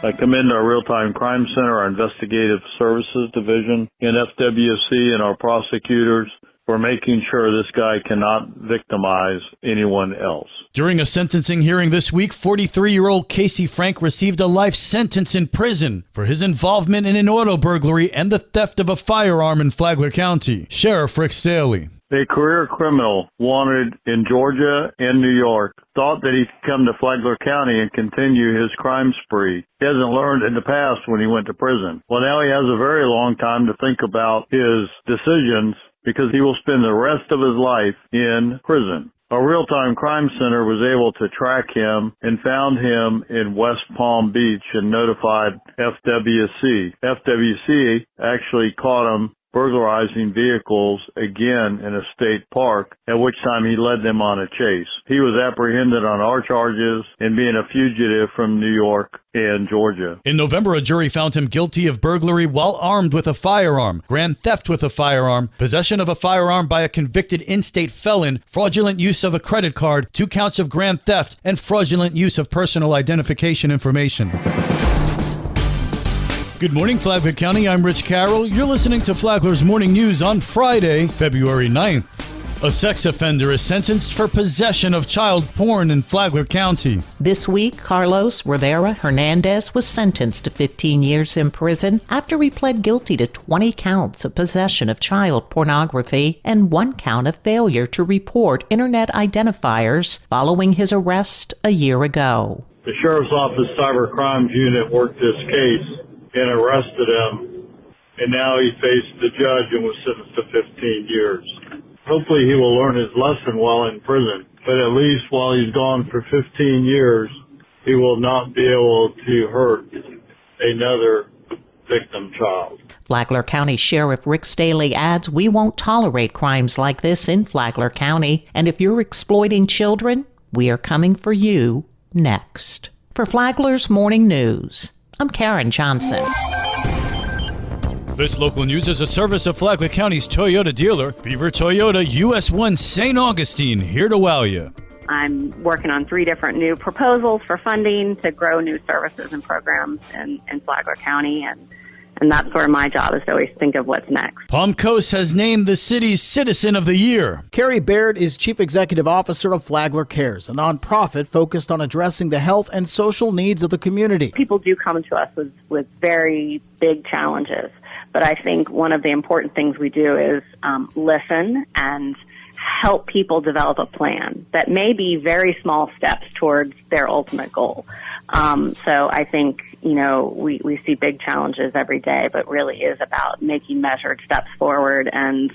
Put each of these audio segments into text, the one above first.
I commend our Real-Time Crime Center, our Investigative Services Division, and FWC and our prosecutors for making sure this guy cannot victimize anyone else. During a sentencing hearing this week, 43-year-old Casey Frank received a life sentence in prison for his involvement in an auto burglary and the theft of a firearm in Flagler County. Sheriff Rick Staley. A career criminal wanted in Georgia and New York thought that he could come to Flagler County and continue his crime spree. He hasn't learned in the past when he went to prison. Well, now he has a very long time to think about his decisions because he will spend the rest of his life in prison. Our Real-Time Crime Center was able to track him and found him in West Palm Beach and notified FWC. FWC actually caught him burglarizing vehicles again in a state park, at which time he led them on a chase. He was apprehended on our charges and being a fugitive from New York and Georgia. In November, a jury found him guilty of burglary while armed with a firearm, grand theft with a firearm, possession of a firearm by a convicted in-state felon, fraudulent use of a credit card, 2 counts of grand theft, and fraudulent use of personal identification information. Good morning, Flagler County. I'm Rich Carroll. You're listening to Flagler's Morning News on Friday, February 9th. A sex offender is sentenced for possession of child porn in Flagler County. This week, Carlos Rivera Hernandez was sentenced to 15 years in prison after he pled guilty to 20 counts of possession of child pornography and 1 count of failure to report internet identifiers following his arrest a year ago. The Sheriff's Office Cyber Crimes Unit worked this case and arrested him, and now he faced the judge and was sentenced to 15 years. Hopefully he will learn his lesson while in prison, but at least while he's gone for 15 years, he will not be able to hurt another victim child. Flagler County Sheriff Rick Staley adds, "We won't tolerate crimes like this in Flagler County, and if you're exploiting children, we are coming for you next." For Flagler's Morning News, I'm Karen Johnson. This local news is a service of Flagler County's Toyota dealer, Beaver Toyota, US 1 St. Augustine, here to wow you. I'm working on 3 different new proposals for funding to grow new services and programs in Flagler County, and that's sort of my job, is to always think of what's next. Palm Coast has named the city's Citizen of the Year. Carrie Baird is Chief Executive Officer of Flagler Cares, a nonprofit focused on addressing the health and social needs of the community. People do come to us with very big challenges, but I think one of the important things we do is listen and help people develop a plan that may be very small steps towards their ultimate goal. So I think, we see big challenges every day, but really is about making measured steps forward and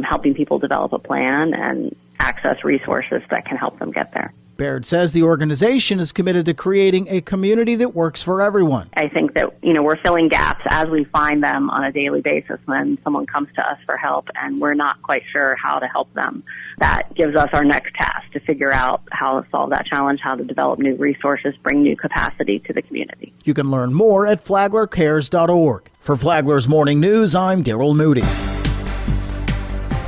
helping people develop a plan and access resources that can help them get there. Baird says the organization is committed to creating a community that works for everyone. I think that, we're filling gaps as we find them on a daily basis when someone comes to us for help and we're not quite sure how to help them. That gives us our next task to figure out how to solve that challenge, how to develop new resources, bring new capacity to the community. You can learn more at flaglercares.org. For Flagler's Morning News, I'm Daryl Moody.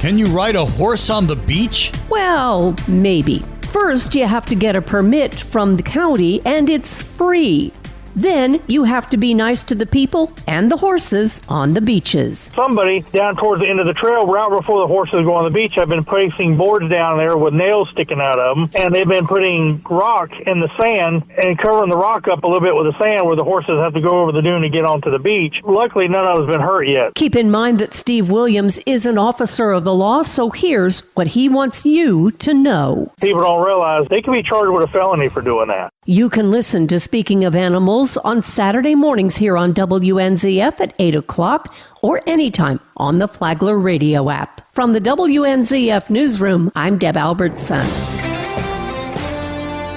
Can you ride a horse on the beach? Well, maybe. First, you have to get a permit from the county, and it's free. Then you have to be nice to the people and the horses on the beaches. Somebody down towards the end of the trail, right before the horses go on the beach, have been placing boards down there with nails sticking out of them, and they've been putting rock in the sand and covering the rock up a little bit with the sand where the horses have to go over the dune to get onto the beach. Luckily, none of us have been hurt yet. Keep in mind that Steve Williams is an officer of the law, so here's what he wants you to know. People don't realize they can be charged with a felony for doing that. You can listen to Speaking of Animals on Saturday mornings here on WNZF at 8 o'clock or anytime on the Flagler radio app. From the WNZF newsroom, I'm Deb Albertson.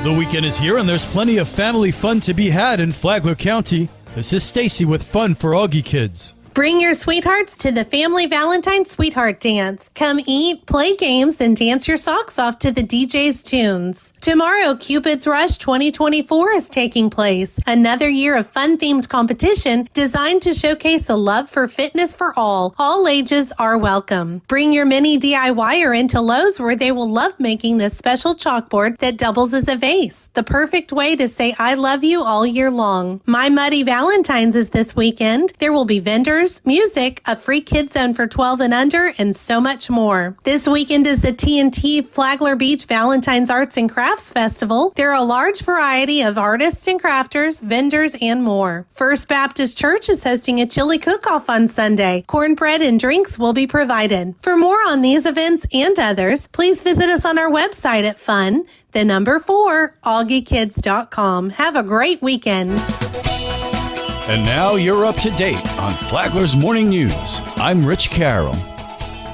The weekend is here and there's plenty of family fun to be had in Flagler County. This is Stacy with Fun for Augie Kids. Bring your sweethearts to the Family Valentine's Sweetheart Dance. Come eat, play games, and dance your socks off to the DJ's tunes. Tomorrow, Cupid's Rush 2024 is taking place. Another year of fun-themed competition designed to showcase a love for fitness for all. All ages are welcome. Bring your mini DIYer into Lowe's where they will love making this special chalkboard that doubles as a vase. The perfect way to say I love you all year long. My Muddy Valentine's is this weekend. There will be vendors, music, a free kids zone for 12 and under, and so much more. This weekend is the TNT Flagler Beach Valentine's Arts and Crafts Festival. There are a large variety of artists and crafters, vendors, and more. First Baptist Church is hosting a chili cook-off on Sunday. Cornbread and drinks will be provided. For more on these events and others, please visit us on our website at fun4augiekids.com. Have a great weekend. And now you're up to date on Flagler's Morning News. I'm Rich Carroll.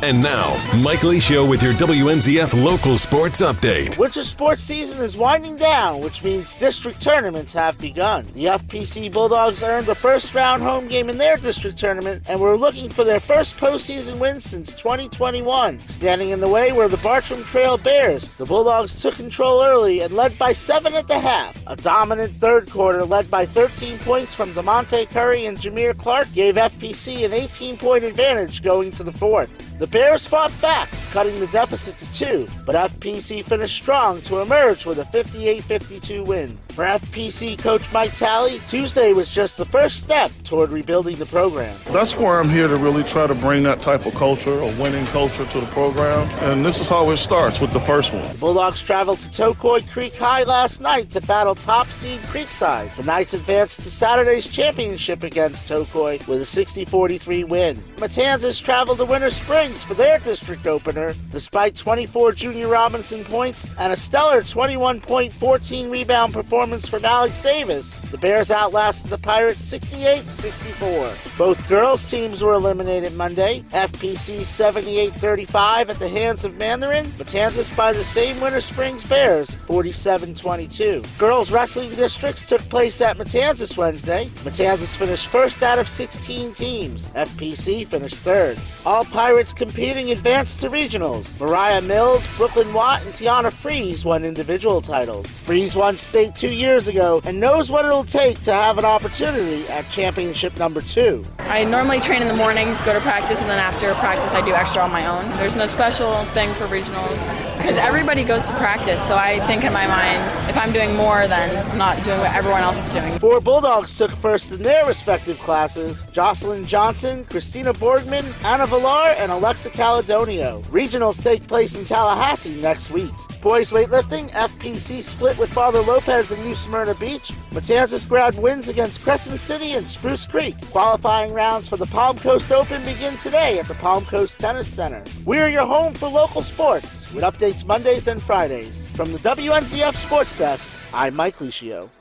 And now, Mike Licio with your WNZF local sports update. Winter sports season is winding down, which means district tournaments have begun. The FPC Bulldogs earned the first round home game in their district tournament and were looking for their first postseason win since 2021. Standing in the way were the Bartram Trail Bears. The Bulldogs took control early and led by 7 at the half. A dominant third quarter led by 13 points from DeMonte Curry and Jameer Clark gave FPC an 18-point advantage going to the fourth. The Bears fought back, cutting the deficit to 2, but FPC finished strong to emerge with a 58-52 win. For FPC coach Mike Talley, Tuesday was just the first step toward rebuilding the program. That's where I'm here to really try to bring that type of culture, a winning culture, to the program, and this is how it starts with the first one. The Bulldogs traveled to Tocoy Creek High last night to battle top seed Creekside. The Knights advanced to Saturday's championship against Tocoy with a 60-43 win. Matanzas traveled to Winter Springs for their district opener, despite 24 Junior Robinson points and a stellar 21-point, 14-rebound performance from Alex Davis. The Bears outlasted the Pirates 68-64. Both girls' teams were eliminated Monday. FPC 78-35 at the hands of Mandarin. Matanzas by the same Winter Springs Bears 47-22. Girls' wrestling districts took place at Matanzas Wednesday. Matanzas finished first out of 16 teams. FPC finished third. All Pirates competing advanced to regionals. Mariah Mills, Brooklyn Watt, and Tiana Freeze won individual titles. Freeze won state 2 years ago and knows what it'll take to have an opportunity at championship number 2. I normally train in the mornings, go to practice, and then after practice I do extra on my own. There's no special thing for regionals because everybody goes to practice, so I think in my mind if I'm doing more then I'm not doing what everyone else is doing. 4 Bulldogs took first in their respective classes: Jocelyn Johnson, Christina Borgman, Anna Villar, and Alexa Caledonio. Regionals take place in Tallahassee next week. Boys weightlifting, FPC split with Father Lopez in New Smyrna Beach. Matanzas grabbed wins against Crescent City and Spruce Creek. Qualifying rounds for the Palm Coast Open begin today at the Palm Coast Tennis Center. We're your home for local sports, with updates Mondays and Fridays. From the WNZF Sports Desk, I'm Mike Licio.